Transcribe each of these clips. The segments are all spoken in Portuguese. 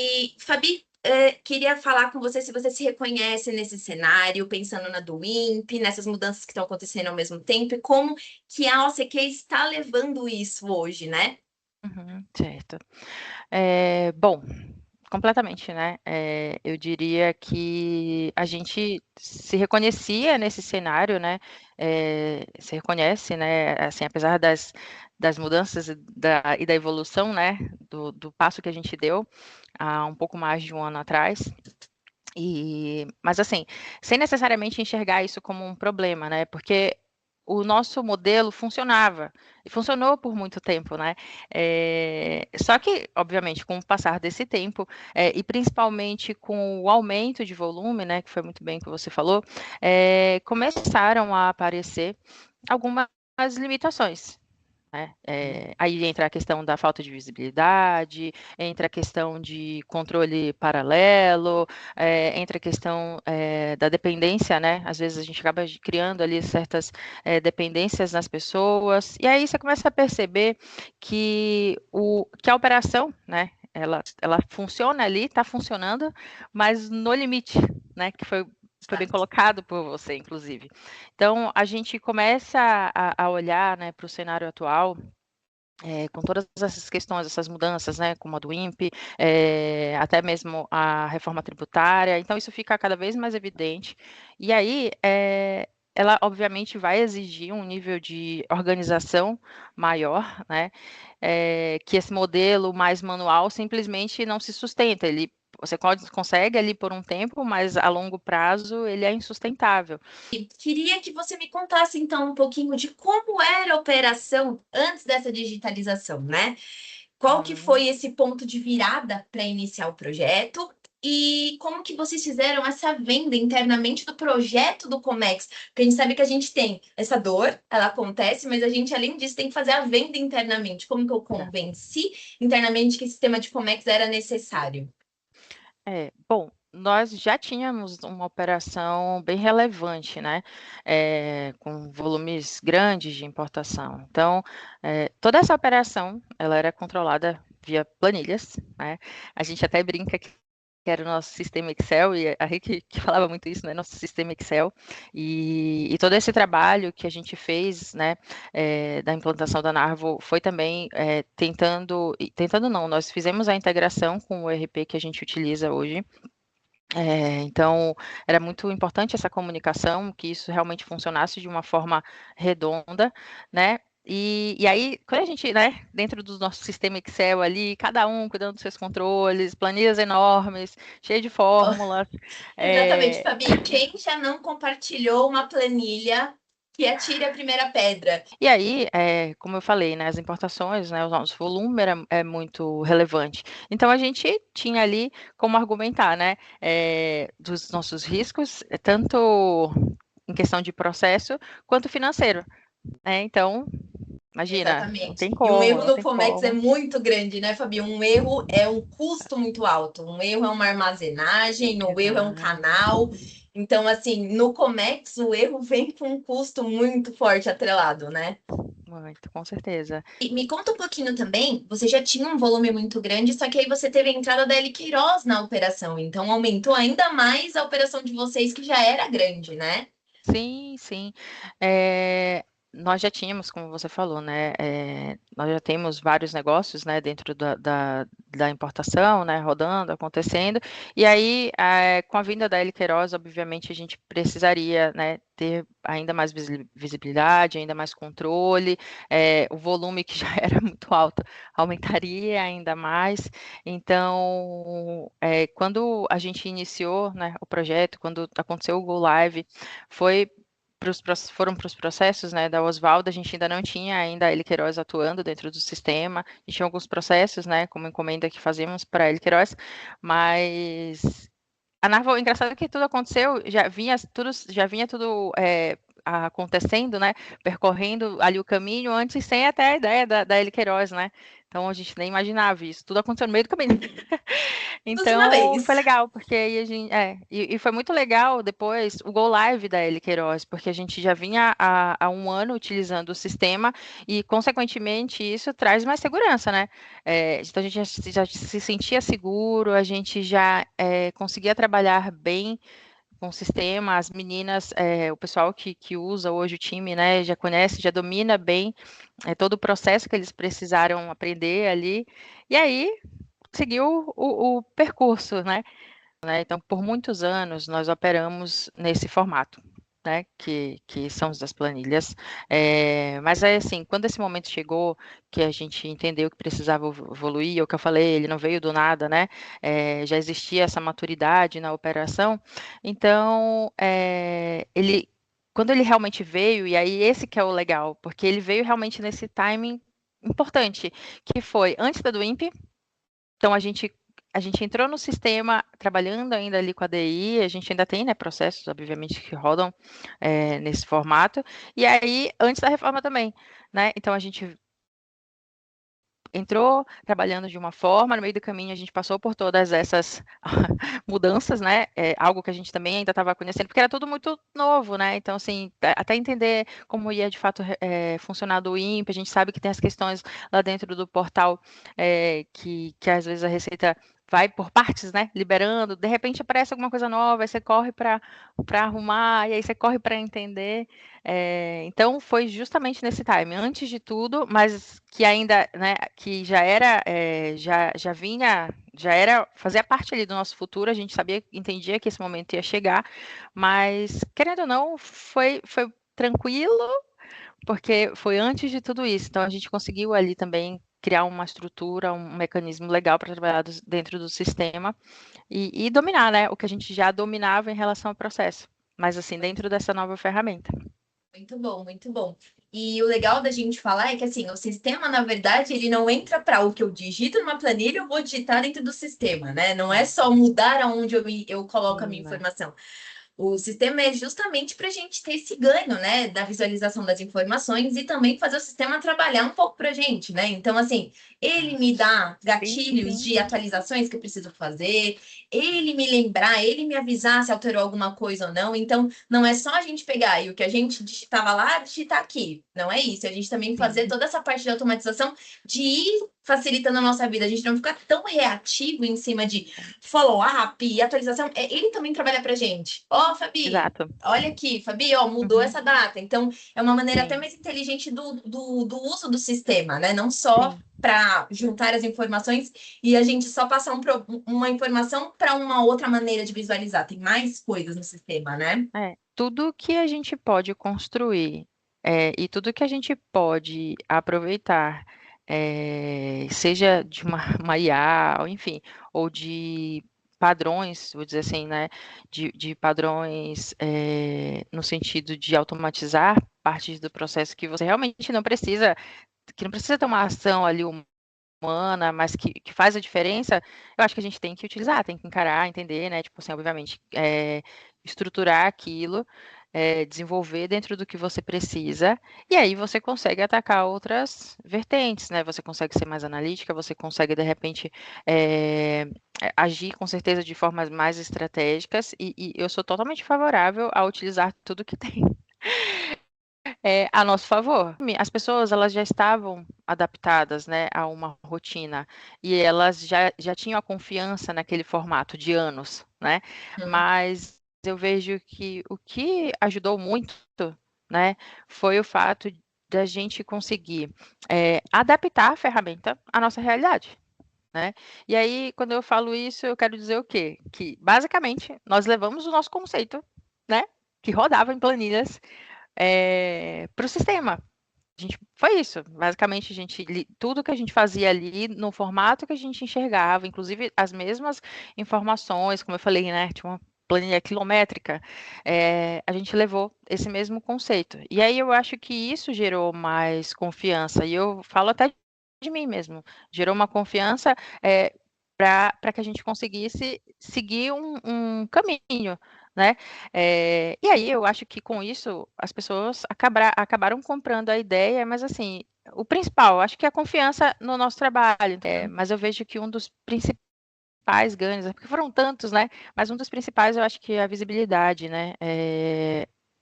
E, Fabi, queria falar com você se você se reconhece nesse cenário, pensando na do INPE, nessas mudanças que estão acontecendo ao mesmo tempo, e como que a OCQ está levando isso hoje, né? Uhum, certo. Bom, completamente, né? Eu diria que a gente se reconhecia nesse cenário, né? Se reconhece, né? Assim, apesar das mudanças e da evolução, né? Do passo que a gente deu há um pouco mais de um ano atrás. Mas assim, sem necessariamente enxergar isso como um problema, né? Porque o nosso modelo funcionava e funcionou por muito tempo, né? Só que, obviamente, com o passar desse tempo e principalmente com o aumento de volume, né? Que foi muito bem que você falou, começaram a aparecer algumas limitações, né? Aí entra a questão da falta de visibilidade, entra a questão de controle paralelo, entra a questão da dependência, né? Às vezes a gente acaba criando ali certas dependências nas pessoas, e aí você começa a perceber que a operação, né? Ela funciona ali, está funcionando, mas no limite, né? Que foi bem Exato. colocado por você, inclusive. Então, a gente começa a olhar, né, para o cenário atual, com todas essas questões, essas mudanças, né, como a do INPE, até mesmo a reforma tributária. Então, isso fica cada vez mais evidente. E aí, ela obviamente vai exigir um nível de organização maior, né? Que esse modelo mais manual simplesmente não se sustenta. Você consegue ali por um tempo, mas a longo prazo ele é insustentável. Queria que você me contasse então um pouquinho de como era a operação antes dessa digitalização, né? Qual que Uhum. foi esse ponto de virada para iniciar o projeto? E como que vocês fizeram essa venda internamente do projeto do Comex? Porque a gente sabe que a gente tem essa dor, ela acontece, mas a gente, além disso, tem que fazer a venda internamente. Como que eu convenci internamente que esse sistema de Comex era necessário? Bom, nós já tínhamos uma operação bem relevante, né, com volumes grandes de importação. Então, toda essa operação, ela era controlada via planilhas, né. A gente até brinca que era o nosso sistema Excel, e a Rick que falava muito isso, né, nosso sistema Excel. E todo esse trabalho que a gente fez, né, da implantação da Narvo foi também tentando não, nós fizemos a integração com o ERP que a gente utiliza hoje. Então, era muito importante essa comunicação, que isso realmente funcionasse de uma forma redonda, né? E aí, quando a gente, né, dentro do nosso sistema Excel ali, cada um cuidando dos seus controles, planilhas enormes, cheio de fórmulas. Exatamente, é, Fabi. Quem já não compartilhou uma planilha que atire a primeira pedra? E aí, como eu falei, né, as importações, né, o nosso volume é muito relevante. Então, a gente tinha ali como argumentar, né, dos nossos riscos, tanto em questão de processo quanto financeiro, né? Então, imagina, não tem Exatamente. E um como, erro não no tem Comex é como. muito grande, né, Fabi? Um erro é um custo muito alto. Um erro é uma armazenagem, o erro é um Exato. canal. Então, assim, no Comex, o erro vem com um custo muito forte atrelado, né? Muito, com certeza. E me conta um pouquinho também, você já tinha um volume muito grande, só que aí você teve a entrada da L Queiroz na operação, então aumentou ainda mais a operação de vocês, que já era grande, né? Sim, sim. Nós já tínhamos, como você falou, né? Nós já temos vários negócios, né, dentro da importação, né, rodando, acontecendo. E aí, com a vinda da L Queiroz, obviamente, a gente precisaria, né, ter ainda mais visibilidade, ainda mais controle. O volume que já era muito alto aumentaria ainda mais. Então, quando a gente iniciou, né, o projeto, quando aconteceu o Go Live, foi foram para os processos, né, da Osvaldo. A gente ainda não tinha ainda a L Queiroz atuando dentro do sistema. A gente tinha alguns processos, né, como encomenda que fazíamos para a L Queiroz, mas a Narval, engraçado que tudo aconteceu, já vinha tudo acontecendo, né? Percorrendo ali o caminho antes sem até a ideia da Eli Queiroz, né? Então a gente nem imaginava isso. Tudo aconteceu no meio do caminho. Tudo de uma Então foi vez. legal, porque aí a gente. E foi muito legal depois o Go Live da Eli Queiroz, porque a gente já vinha há um ano utilizando o sistema e, consequentemente, isso traz mais segurança, né? Então a gente já se sentia seguro, a gente já conseguia trabalhar bem com o sistema, as meninas, o pessoal que usa hoje o time, né, já conhece, já domina bem todo o processo que eles precisaram aprender ali. E aí seguiu o percurso, né? Então, por muitos anos, nós operamos nesse formato, né? Que são os das planilhas. Mas aí, assim, quando esse momento chegou, que a gente entendeu que precisava evoluir, o que eu falei, ele não veio do nada, né? Já existia essa maturidade na operação. Então, quando ele realmente veio, e aí esse que é o legal, porque ele veio realmente nesse timing importante, que foi antes da do INPE. Então a gente entrou no sistema trabalhando ainda ali com a DI, a gente ainda tem, né, processos, obviamente, que rodam nesse formato, e aí antes da reforma também, né? Então a gente entrou trabalhando de uma forma, no meio do caminho a gente passou por todas essas mudanças, né? Algo que a gente também ainda estava conhecendo, porque era tudo muito novo, né? Então, assim, até entender como ia de fato funcionar do INPE, a gente sabe que tem as questões lá dentro do portal que às vezes a Receita vai por partes, né? Liberando, de repente aparece alguma coisa nova, aí você corre para arrumar, e aí você corre para entender. Então foi justamente nesse time, antes de tudo, mas que ainda, né, que já era, já vinha, já era, fazia parte ali do nosso futuro, a gente sabia, entendia que esse momento ia chegar, mas querendo ou não, foi tranquilo, porque foi antes de tudo isso, então a gente conseguiu ali também criar uma estrutura, um mecanismo legal para trabalhar dentro do sistema e dominar, né, o que a gente já dominava em relação ao processo, mas assim, dentro dessa nova ferramenta. Muito bom, muito bom. E o legal da gente falar é que assim, o sistema, na verdade, ele não entra para o que eu digito numa planilha, eu vou digitar dentro do sistema, né? Não é só mudar aonde eu coloco a minha Né? informação. O sistema é justamente para a gente ter esse ganho, né, da visualização das informações e também fazer o sistema trabalhar um pouco para a gente, né? Então, assim, ele me dá Sim, gatilhos sim. de atualizações que eu preciso fazer, ele me lembrar, ele me avisar se alterou alguma coisa ou não. Então, não é só a gente pegar e o que a gente digitava lá, digitar aqui. Não é isso. A gente também fazer Sim, toda essa parte de automatização de ir facilitando a nossa vida. A gente não ficar tão reativo em cima de follow-up e atualização. Ele também trabalha pra gente. Ó, Fabi, exato. olha aqui, Fabi, ó, mudou Uhum. essa data. Então, é uma maneira até Sim, mais inteligente do uso do sistema, né? Não só sim. para juntar as informações e a gente só passar uma informação para uma outra maneira de visualizar. Tem mais coisas no sistema, né? Tudo que a gente pode construir, e tudo que a gente pode aproveitar, seja de uma, uma IA, ou enfim, ou de padrões, vou dizer assim, né, de padrões no sentido de automatizar partes do processo que você realmente não precisa, que não precisa ter uma ação ali humana, mas que faz a diferença, eu acho que a gente tem que utilizar, tem que encarar, entender, né? Tipo assim, obviamente, estruturar aquilo, desenvolver dentro do que você precisa, e aí você consegue atacar outras vertentes, né? Você consegue ser mais analítica, você consegue, de repente, agir com certeza de formas mais estratégicas, e eu sou totalmente favorável a utilizar tudo que tem a nosso favor. As pessoas elas já estavam adaptadas, né, a uma rotina e elas já tinham a confiança naquele formato de anos, né? Hum. Mas eu vejo que o que ajudou muito, né, foi o fato da gente conseguir adaptar a ferramenta à nossa realidade. Né? E aí, quando eu falo isso, eu quero dizer o quê? Que, basicamente, nós levamos o nosso conceito, né, que rodava em planilhas, para o sistema. Foi isso. Basicamente, tudo que a gente fazia ali no formato que a gente enxergava, inclusive as mesmas informações, como eu falei, né? Tinha uma planilha quilométrica, a gente levou esse mesmo conceito. E aí eu acho que isso gerou mais confiança. E eu falo até de mim mesmo. Gerou uma confiança para que a gente conseguisse seguir um caminho. né? E aí eu acho que com isso as pessoas acabaram comprando a ideia, mas assim, o principal, eu acho que é a confiança no nosso trabalho. Mas eu vejo que um dos principais ganhos, porque foram tantos, né? Mas um dos principais eu acho que é a visibilidade, né?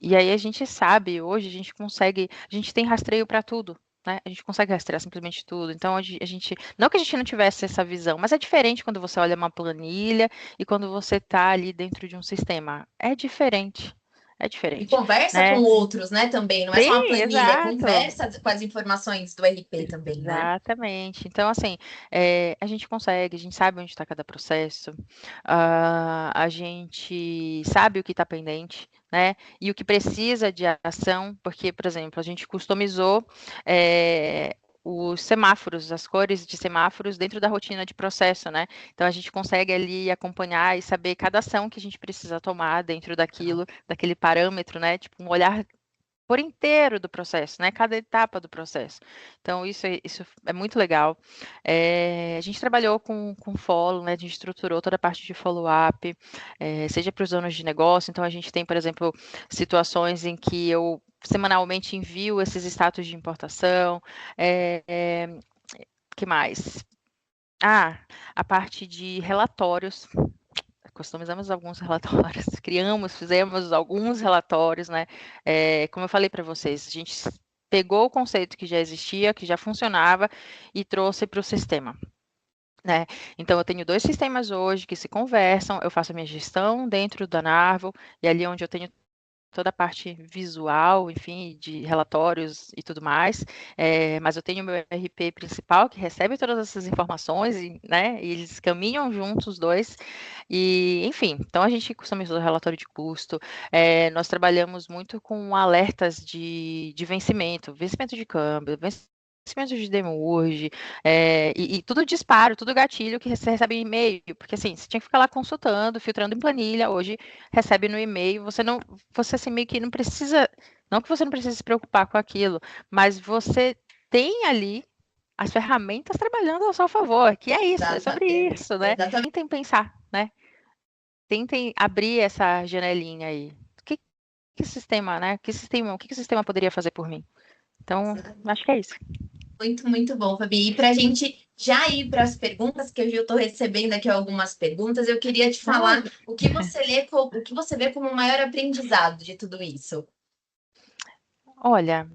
E aí a gente sabe, hoje a gente consegue, a gente tem rastreio para tudo. Né? A gente consegue rastrear simplesmente tudo. Então, a gente. Não que a gente não tivesse essa visão, mas é diferente quando você olha uma planilha e quando você está ali dentro de um sistema. É diferente. É E diferente, conversa com né? outros, né, também. Não é só uma Sim, planilha, é exato. conversa com as informações do RP também, né? Exatamente. Então, assim, a gente consegue, a gente sabe onde está cada processo, a gente sabe o que está pendente, né? E o que precisa de ação, porque, por exemplo, a gente customizou os semáforos, as cores de semáforos dentro da rotina de processo, né? Então, a gente consegue ali acompanhar e saber cada ação que a gente precisa tomar dentro daquilo, daquele parâmetro, né? Tipo, um olhar por inteiro do processo, né? Cada etapa do processo. Então, isso é muito legal. A gente trabalhou com follow, né? A gente estruturou toda a parte de follow-up, seja para os donos de negócio. Então, a gente tem, por exemplo, situações em que eu semanalmente envio esses status de importação. Que mais? Ah, a parte de relatórios. Customizamos alguns relatórios, fizemos alguns relatórios, né? Como eu falei para vocês, a gente pegou o conceito que já existia, que já funcionava, e trouxe para o sistema. Né? Então, eu tenho 2 sistemas hoje que se conversam, eu faço a minha gestão dentro da Narvel, e ali onde eu tenho toda a parte visual, enfim, de relatórios e tudo mais, mas eu tenho o meu RP principal que recebe todas essas informações, né, e eles caminham juntos os dois, e enfim, então a gente customizou o relatório de custo, nós trabalhamos muito com alertas de vencimento de câmbio, vencimento de demurge, e tudo disparo, tudo gatilho que você recebe em e-mail, porque assim, você tinha que ficar lá consultando, filtrando em planilha, hoje recebe no e-mail, você assim meio que não precisa, não que você não precise se preocupar com aquilo, mas você tem ali as ferramentas trabalhando ao seu favor, que é isso, é sobre isso, né? Exatamente. Tentem pensar, né? Tentem abrir essa janelinha aí. Que sistema, né? O que o sistema poderia fazer por mim? Então, acho que é isso. Muito, muito bom, Fabi. E para a gente já ir para as perguntas, que eu já estou recebendo aqui algumas perguntas, eu queria te falar Olha, o que você o que você vê como o maior aprendizado de tudo isso. olha,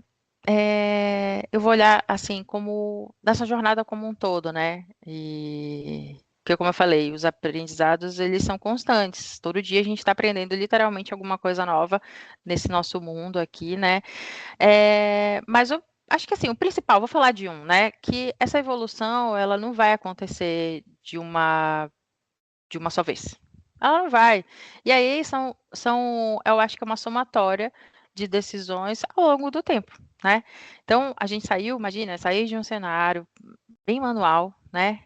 eu vou olhar assim como dessa jornada como um todo, né? E porque, como eu falei, os aprendizados eles são constantes. Todo dia a gente está aprendendo literalmente alguma coisa nova nesse nosso mundo aqui, né? Mas eu acho que assim, o principal, vou falar de um, né? Que essa evolução ela não vai acontecer de uma só vez. Ela não vai. E aí eu acho que é uma somatória de decisões ao longo do tempo, né? Então, a gente saiu, imagina, sair de um cenário bem manual, né?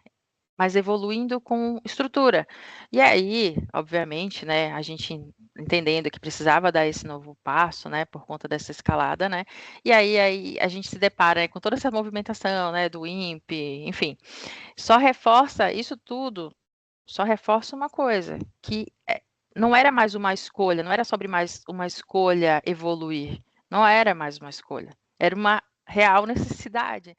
Mas evoluindo com estrutura. E aí, obviamente, né, a gente entendendo que precisava dar esse novo passo, né, por conta dessa escalada, né? E aí a gente se depara, né, com toda essa movimentação, né, do INPE, enfim, só reforça isso tudo só reforça uma coisa, que não era mais uma escolha, não era sobre mais uma escolha evoluir, não era mais uma escolha, era uma real necessidade.